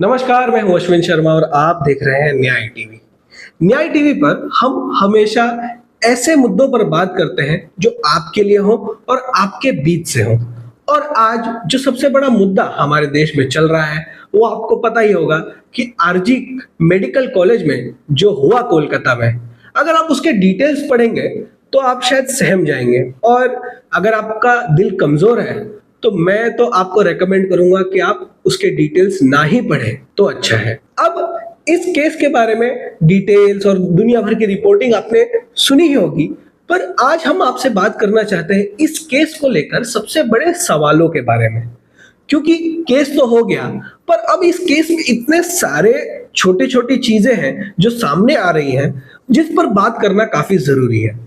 नमस्कार, मैं हूं अश्विन शर्मा और आप देख रहे हैं न्याय टीवी। न्याय टीवी पर हम हमेशा ऐसे मुद्दों पर बात करते हैं जो आपके लिए हो और आपके बीच से हो। और आज जो सबसे बड़ा मुद्दा हमारे देश में चल रहा है वो आपको पता ही होगा कि आरजी मेडिकल कॉलेज में जो हुआ कोलकाता में, अगर आप उसके डिटेल्स पढ़ेंगे तो आप शायद सहम जाएंगे। और अगर आपका दिल कमजोर है तो मैं तो आपको रेकमेंड करूंगा कि आप उसके डिटेल्स ना ही पढ़ें तो अच्छा है। अब इस केस के बारे में डिटेल्स और दुनिया भर की रिपोर्टिंग आपने सुनी ही होगी, पर आज हम आपसे बात करना चाहते हैं इस केस को लेकर सबसे बड़े सवालों के बारे में। क्योंकि केस तो हो गया, पर अब इस केस में इतने सारे छोटी छोटी चीजें हैं जो सामने आ रही हैं जिस पर बात करना काफी जरूरी है।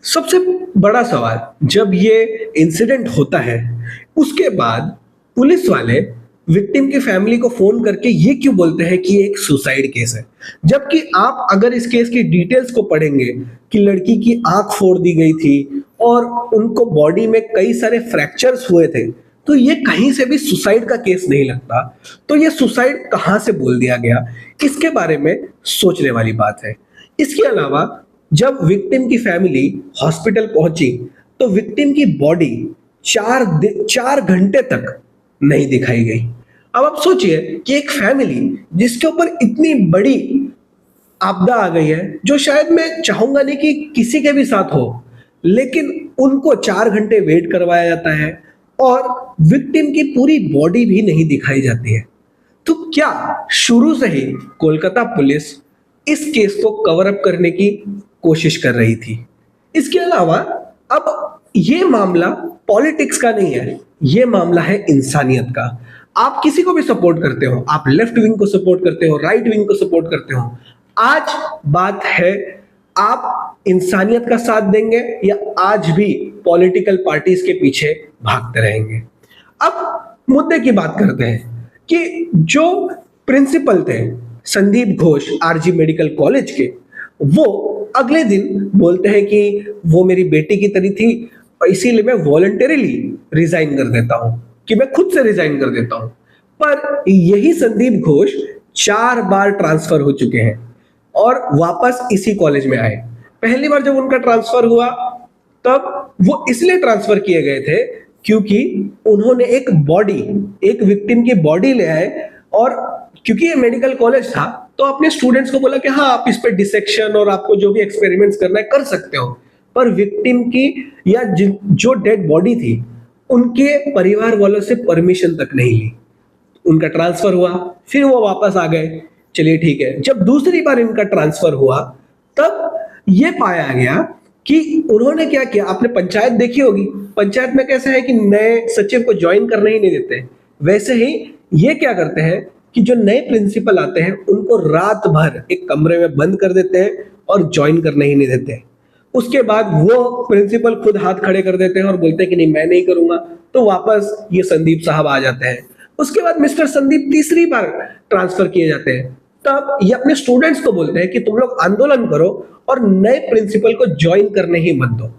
सबसे बड़ा सवाल, जब ये इंसिडेंट होता है उसके बाद पुलिस वाले विक्टिम की फैमिली को फोन करके ये क्यों बोलते हैं कि ये एक सुसाइड केस है, जबकि आप अगर इस केस की डिटेल्स को पढ़ेंगे कि लड़की की आंख फोड़ दी गई थी और उनको बॉडी में कई सारे फ्रैक्चर्स हुए थे, तो ये कहीं से भी सुसाइड का केस नहीं लगता। तो ये सुसाइड कहां से बोल दिया गया, इसके बारे में सोचने वाली बात है। इसके अलावा जब विक्टिम की फैमिली हॉस्पिटल पहुंची तो विक्टिम की बॉडी 4 घंटे तक नहीं दिखाई गई। अब आप सोचिए कि एक फैमिली जिसके ऊपर इतनी बड़ी आपदा आ गई है, जो शायद मैं चाहूंगा नहीं कि किसी के भी साथ हो, लेकिन उनको 4 घंटे वेट करवाया जाता है और विक्टिम की पूरी बॉडी भी नहीं दिखाई जाती है। तो क्या शुरू से ही कोलकाता पुलिस इस केस को कवर अप करने की कोशिश कर रही थी? इसके अलावा अब ये मामला पॉलिटिक्स का नहीं है, ये मामला है इंसानियत का। आप किसी को भी सपोर्ट करते हो, आप लेफ्ट विंग को सपोर्ट करते हो, राइट विंग को सपोर्ट करते हो, आज बात है आप इंसानियत का साथ देंगे या आज भी पॉलिटिकल पार्टीज के पीछे भागते रहेंगे। अब मुद्दे की बात करते हैं कि जो प्रिंसिपल थे Sandip Ghosh RG medical college के, वो अगले दिन बोलते हैं कि वो मेरी बेटी की तरह थी और इसीलिए मैं वॉलंटरीली रिजाइन कर देता हूं, कि मैं खुद से रिजाइन कर देता हूं। पर यही संदीप घोष 4 बार ट्रांसफर हो चुके हैं और वापस इसी कॉलेज में आए। पहली बार जब उनका ट्रांसफर हुआ तब वो इसलिए ट्रांसफर किए गए थे क्योंकि उन्होंने एक विक्टिम की बॉडी ले आए, और क्योंकि ये मेडिकल कॉलेज था तो अपने स्टूडेंट्स को बोला कि हाँ, आप इस पे डिसेक्शन और आपको जो भी एक्सपेरिमेंट्स करना है कर सकते हो। पर विक्टिम की या जो डेड बॉडी थी उनके परिवार वालों से परमिशन तक नहीं ली। उनका ट्रांसफर हुआ, फिर वो वापस आ गए, चलिए ठीक है। जब दूसरी बार इनका ट्रांसफर हुआ तब ये पाया गया कि उन्होंने क्या किया, आपने पंचायत देखी होगी, पंचायत में कैसे है कि नए सचिव को ज्वाइन करने ही नहीं देते, वैसे ही ये क्या करते हैं कि जो नए प्रिंसिपल आते हैं उनको रात भर एक कमरे में बंद कर देते हैं और ज्वाइन करने ही नहीं देते। उसके बाद वो प्रिंसिपल खुद हाथ खड़े कर देते हैं और बोलते हैं कि नहीं, मैं नहीं करूंगा, तो वापस ये संदीप साहब आ जाते हैं। उसके बाद मिस्टर संदीप तीसरी बार ट्रांसफर किए जाते हैं, तब ये अपने स्टूडेंट्स को बोलते हैं कि तुम लोग आंदोलन करो और नए प्रिंसिपल को ज्वाइन करने ही मत दो।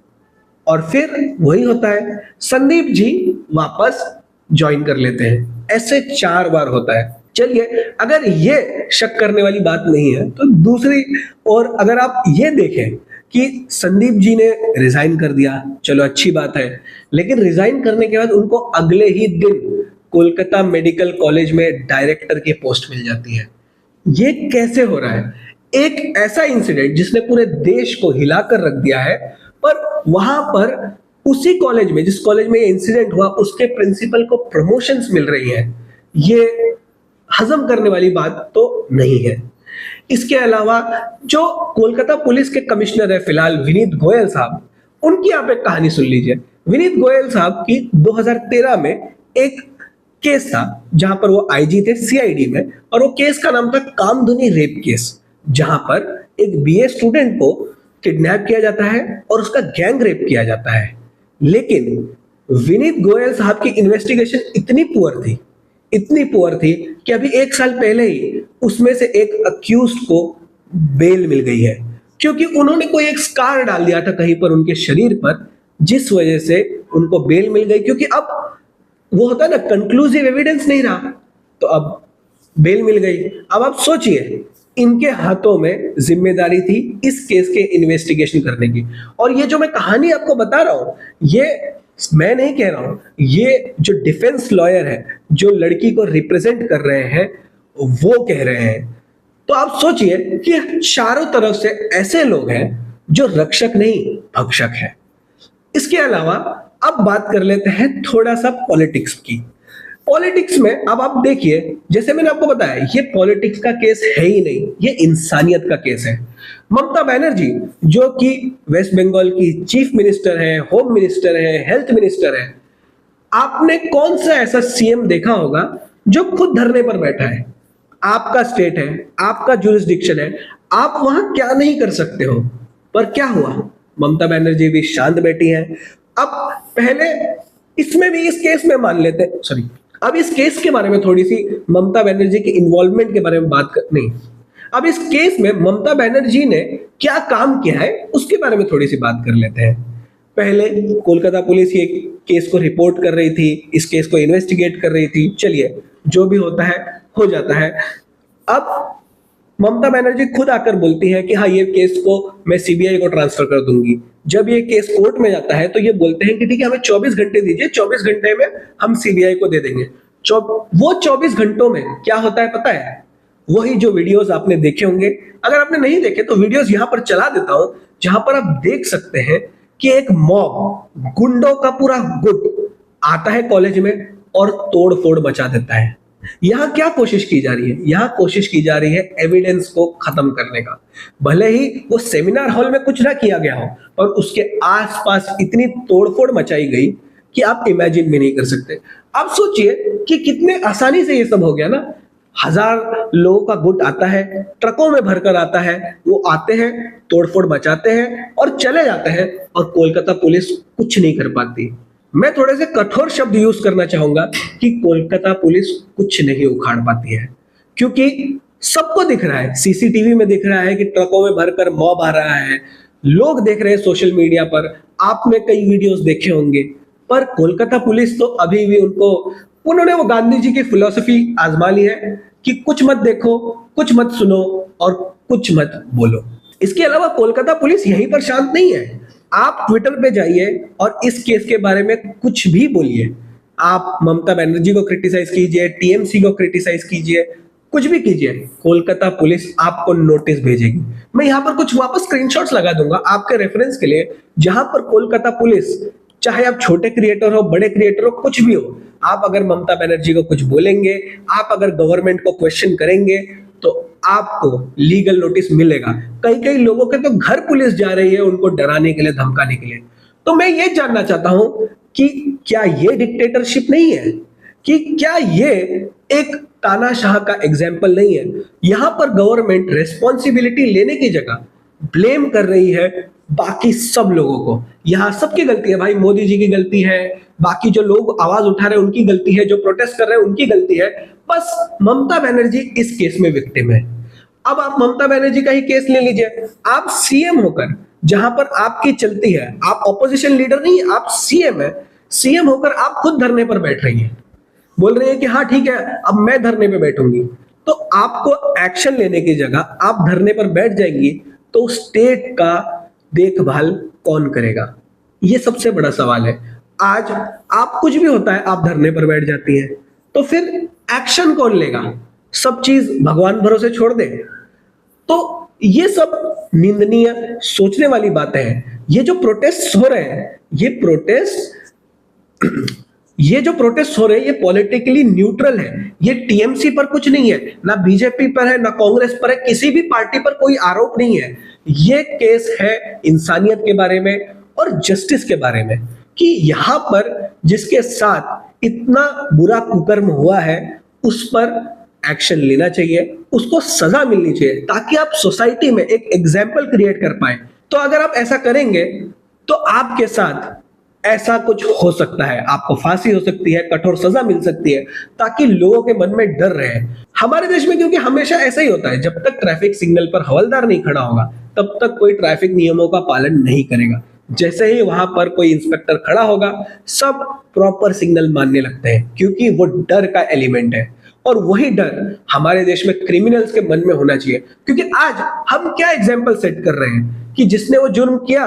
और फिर वही होता है, संदीप जी वापस ज्वाइन कर लेते हैं। ऐसे 4 बार होता है। चलिए, अगर ये शक करने वाली बात नहीं है तो दूसरी और अगर आप ये देखें कि संदीप जी ने रिजाइन कर दिया, चलो अच्छी बात है, लेकिन रिजाइन करने के बाद उनको अगले ही दिन कोलकाता मेडिकल कॉलेज में डायरेक्टर की पोस्ट मिल जाती है। ये कैसे हो रहा है? एक ऐसा इंसिडेंट जिसने पूरे देश को हिलाकर रख दिया है, पर वहां पर उसी कॉलेज में, जिस कॉलेज में ये इंसिडेंट हुआ, उसके प्रिंसिपल को प्रमोशंस मिल रही है। ये हजम करने वाली बात तो नहीं है। इसके अलावा जो कोलकाता पुलिस के कमिश्नर है फिलहाल, विनीत गोयल साहब, उनकी आप एक कहानी सुन लीजिए। विनीत गोयल साहब की 2013 में एक केस था जहां पर वो आईजी थे सीआईडी में, और वो केस का नाम था कामधुनी रेप केस, जहां पर एक बीए स्टूडेंट को किडनैप किया जाता है और उसका गैंग रेप किया जाता है। लेकिन विनीत गोयल साहब की इन्वेस्टिगेशन इतनी पुअर थी कि अभी 1 साल पहले ही उसमें से एक अक्यूज्ड को बेल मिल गई है, क्योंकि उन्होंने कोई एक स्कार डाल दिया था कहीं पर उनके शरीर पर, जिस वजह से उनको बेल मिल गई। क्योंकि अब वो होता है ना, कंक्लूसिव एविडेंस नहीं रहा, तो अब बेल मिल गई। अब आप सोचिए, इनके हाथों में जिम्मेदारी थी इस केस के इन्वेस्टिगेशन करने की। और ये जो मैं कहानी आपको बता रहा हूं, ये मैं नहीं कह रहा हूं, ये जो डिफेंस लॉयर है, जो लड़की को रिप्रेजेंट कर रहे हैं, वो कह रहे हैं। तो आप सोचिए कि चारों तरफ से ऐसे लोग हैं जो रक्षक नहीं भक्षक है। इसके अलावा अब बात कर लेते हैं थोड़ा सा पॉलिटिक्स की। पॉलिटिक्स में अब आप देखिए, जैसे मैंने आपको बताया, ये पॉलिटिक्स का केस है ही नहीं, ये इंसानियत का केस है। ममता बनर्जी जो कि वेस्ट बंगाल की चीफ मिनिस्टर है, होम मिनिस्टर है, हेल्थ मिनिस्टर है, आपने कौन सा ऐसा सीएम देखा होगा जो खुद धरने पर बैठा है? आपका स्टेट है, आपका जुरिस्डिक्शन है, आप वहां क्या नहीं कर सकते हो। पर क्या हुआ, ममता बनर्जी भी शांत बैठी है। अब पहले इसमें भी, इस केस में मान लेते हैं, सॉरी, अब इस केस के बारे में थोड़ी सी ममता बनर्जी के इन्वॉल्वमेंट के बारे में बात कर, नहीं, अब इस केस में ममता बनर्जी ने क्या काम किया है उसके बारे में थोड़ी सी बात कर लेते हैं। पहले कोलकाता पुलिस ये केस को रिपोर्ट कर रही थी, इस केस को इन्वेस्टिगेट कर रही थी, चलिए जो भी होता है हो जाता है। अब ममता बनर्जी खुद आकर बोलती है कि हाँ, ये केस को मैं सीबीआई को ट्रांसफर कर दूंगी। जब ये केस कोर्ट में जाता है तो ये बोलते हैं कि ठीक है, हमें 24 घंटे दीजिए, 24 घंटे में हम सीबीआई को दे देंगे। वो 24 घंटों में क्या होता है पता है? वही जो वीडियोस आपने देखे होंगे, अगर आपने नहीं देखे तो वीडियोस यहां पर चला देता हूं, जहां पर आप देख सकते हैं कि एक मॉब, गुंडों का पूरा गुट आता है कॉलेज में और तोड़ फोड़ मचा देता है। यहां क्या कोशिश की जा रही है? यहां कोशिश की जा रही है एविडेंस को खत्म करने का। भले ही वो सेमिनार हॉल में कुछ ना किया गया हो, पर उसके आसपास इतनी तोड़फोड़ मचाई गई कि आप इमेजिन भी नहीं कर सकते। आप सोचिए कि कितने आसानी से ये सब हो गया ना। 1000 लोगों का गुट आता है, ट्रकों में भरकर आता है, वो आते हैं, तोड़फोड़ मचाते हैं और चले जाते हैं, और कोलकाता पुलिस कुछ नहीं कर पाती। मैं थोड़े से कठोर शब्द यूज करना चाहूंगा कि कोलकाता पुलिस कुछ नहीं उखाड़ पाती है, क्योंकि सबको दिख रहा है, सीसीटीवी में दिख रहा है कि ट्रकों में भरकर मॉब आ रहा है, लोग देख रहे हैं सोशल मीडिया पर, आपने कई वीडियोस देखे होंगे। पर कोलकाता पुलिस तो अभी भी उन्होंने वो गांधी जी की फिलॉसफी आजमा ली है कि कुछ मत देखो, कुछ मत सुनो और कुछ मत बोलो। इसके अलावा कोलकाता पुलिस यहीं पर शांत नहीं है। आप ट्विटर पे जाइए और इस केस के बारे में कुछ भी बोलिए। आप ममता बनर्जी को क्रिटिसाइज कीजिए, टीएमसी को क्रिटिसाइज कीजिए, कुछ भी कीजिए, कोलकाता पुलिस आपको नोटिस भेजेगी। मैं यहां पर कुछ वापस स्क्रीनशॉट्स लगा दूंगा आपके रेफरेंस के लिए, जहां पर कोलकाता पुलिस, चाहे आप छोटे क्रिएटर हो, बड़े क्रिएटर हो, कुछ भी हो, आप अगर ममता बनर्जी को कुछ बोलेंगे, आप अगर गवर्नमेंट को क्वेश्चन करेंगे, तो आपको लीगल नोटिस मिलेगा। कई कई लोगों के तो घर पुलिस जा रही है उनको डराने के लिए, धमकाने के लिए। तो मैं ये जानना चाहता हूं कि क्या ये डिक्टेटरशिप नहीं है? कि क्या ये एक तानाशाह का एग्जाम्पल नहीं है? यहां पर गवर्नमेंट रेस्पॉन्सिबिलिटी लेने की जगह ब्लेम कर रही है बाकी सब लोगों को। यहां सबकी गलती है भाई, मोदी जी की गलती है, बाकी जो लोग आवाज उठा रहे हैं उनकी गलती है, जो प्रोटेस्ट कर रहे हैं उनकी गलती है, बस ममता बनर्जी इस केस में विक्टिम है। अब आप ममता बनर्जी का ही केस ले लीजिए। आप सीएम होकर, जहां पर आपकी चलती है, आप ऑपोजिशन लीडर नहीं, आप सीएम है, सीएम होकर आप खुद धरने पर बैठ रही हैं, बोल रही है कि हाँ ठीक है, अब मैं धरने पे बैठूंगी। तो आपको एक्शन लेने की जगह आप धरने पर बैठ जाएंगी, तो स्टेट का देखभाल कौन करेगा? ये सबसे बड़ा सवाल है। आज आप कुछ भी होता है, आप धरने पर बैठ जाती हैं, तो फिर एक्शन कौन लेगा? सब चीज भगवान भरोसे छोड़ दे? तो ये सब निंदनीय, सोचने वाली बातें हैं। ये जो प्रोटेस्ट हो रहे हैं, ये जो प्रोटेस्ट हो रहे हैं, ये पॉलिटिकली न्यूट्रल है। ये टीएमसी पर कुछ नहीं है, ना बीजेपी पर है, ना कांग्रेस पर है, किसी भी पार्टी पर कोई आरोप नहीं है। ये केस है इंसानियत के बारे में और जस्टिस के बारे में, कि यहां पर जिसके साथ इतना बुरा कुकर्म हुआ है उस पर एक्शन लेना चाहिए, उसको सजा मिलनी चाहिए, ताकि आप सोसाइटी में एक एग्जाम्पल क्रिएट कर पाए। तो अगर आप ऐसा करेंगे तो आपके साथ ऐसा कुछ हो सकता है, आपको फांसी हो सकती है, कठोर सजा मिल सकती है, ताकि लोगों के मन में डर रहे। हमारे देश में क्योंकि हमेशा ऐसा ही होता है, जब तक ट्रैफिक सिग्नल पर हवलदार नहीं खड़ा होगा तब तक कोई ट्रैफिक नियमों का पालन नहीं करेगा। जैसे ही वहां पर कोई इंस्पेक्टर खड़ा होगा, सब प्रॉपर सिग्नल मानने लगते हैं, क्योंकि वो डर का एलिमेंट है। और वही डर हमारे देश में क्रिमिनल्स के मन में होना चाहिए, क्योंकि आज हम क्या एग्जाम्पल सेट कर रहे हैं कि जिसने वो जुर्म किया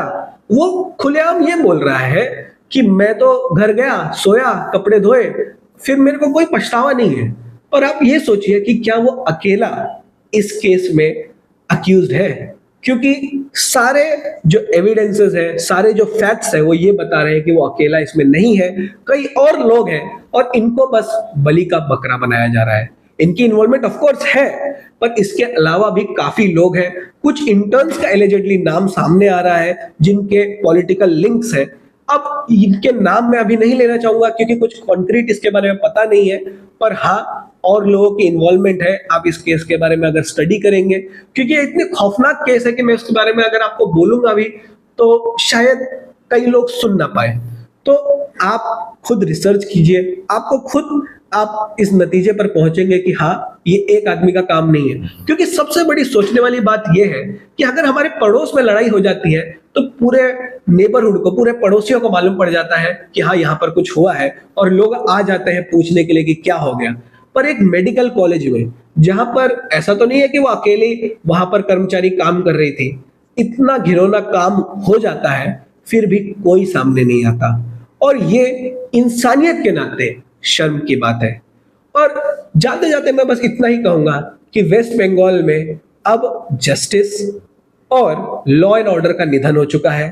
वो खुलेआम ये बोल रहा है कि मैं तो घर गया, सोया, कपड़े धोए, फिर मेरे को कोई पछतावा नहीं है। और आप ये सोचिए कि क्या वो अकेला इस केस में अक्यूज्ड है, क्योंकि सारे जो एविडेंसेस है, सारे जो फैक्ट्स है वो ये बता रहे हैं कि वो अकेला इसमें नहीं है, कई और लोग हैं और इनको बस बलि का बकरा बनाया जा रहा है। इनकी इन्वॉल्वमेंट ऑफ कोर्स है, पर इसके अलावा भी काफी लोग हैं। कुछ इंटर्न्स का एलिजेडली नाम सामने आ रहा है जिनके पॉलिटिकल लिंक्स है। अब इनके नाम मैं अभी नहीं लेना चाहूंगा क्योंकि कुछ कॉन्क्रीट इसके बारे में पता नहीं है, पर हाँ और लोगों की इन्वॉल्वमेंट है। आप इस केस के बारे में अगर स्टडी करेंगे, क्योंकि ये इतने खौफनाक केस है कि मैं उसके बारे में अगर आपको बोलूंगा भी तो शायद कई लोग सुन ना पाए, तो आप खुद रिसर्च कीजिए, आपको खुद आप इस नतीजे पर पहुंचेंगे कि हाँ ये एक आदमी का काम नहीं है। क्योंकि सबसे बड़ी सोचने वाली बात यह है कि अगर हमारे पड़ोस में लड़ाई हो जाती है तो पूरे नेबरहुड को, पूरे पड़ोसियों को मालूम पड़ जाता है कि हाँ यहाँ पर कुछ हुआ है और लोग आ जाते हैं पूछने के लिए कि क्या हो गया। पर एक मेडिकल कॉलेज में जहां पर ऐसा तो नहीं है कि वो अकेले वहां पर कर्मचारी काम कर रही थी, इतना घिनौना काम हो जाता है फिर भी कोई सामने नहीं आता, और ये इंसानियत के नाते शर्म की बात है। और जाते जाते मैं बस इतना ही कहूंगा कि वेस्ट बंगाल में अब जस्टिस और लॉ एंड ऑर्डर का निधन हो चुका है,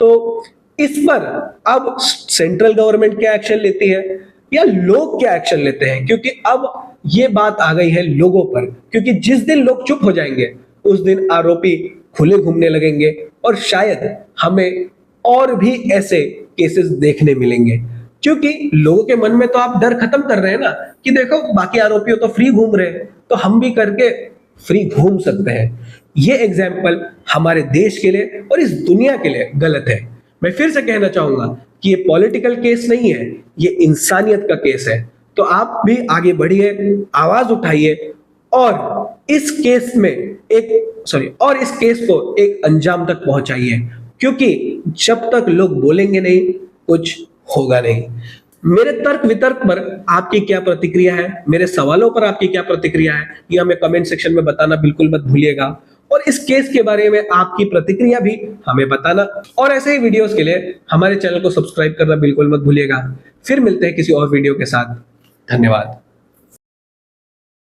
तो इस पर अब सेंट्रल गवर्नमेंट क्या एक्शन लेती है या लोग क्या एक्शन लेते हैं, क्योंकि अब ये बात आ गई है लोगों पर। क्योंकि जिस दिन लोग चुप हो जाएंगे उस दिन आरोपी खुले घूमने लगेंगे और शायद हमें और भी ऐसे केसेस देखने मिलेंगे, क्योंकि लोगों के मन में तो आप डर खत्म कर रहे हैं ना कि देखो बाकी आरोपियों तो फ्री घूम रहे हैं तो हम भी करके फ्री घूम सकते हैं। ये एग्जाम्पल हमारे देश के लिए और इस दुनिया के लिए गलत है। मैं फिर से कहना चाहूंगा कि ये पॉलिटिकल केस नहीं है, ये इंसानियत का केस है। तो आप भी आगे बढ़िए, आवाज उठाइए और इस केस को एक अंजाम तक पहुंचाइए, क्योंकि जब तक लोग बोलेंगे नहीं कुछ होगा नहीं। मेरे तर्क वितर्क पर आपकी क्या प्रतिक्रिया है, मेरे सवालों पर आपकी क्या प्रतिक्रिया है, ये हमें कमेंट सेक्शन में बताना बिल्कुल मत भूलिएगा। और इस केस के बारे में आपकी प्रतिक्रिया भी हमें बताना, और ऐसे ही वीडियोस के लिए हमारे चैनल को सब्सक्राइब करना बिल्कुल मत भूलिएगा। फिर मिलते हैं किसी और वीडियो के साथ। धन्यवाद।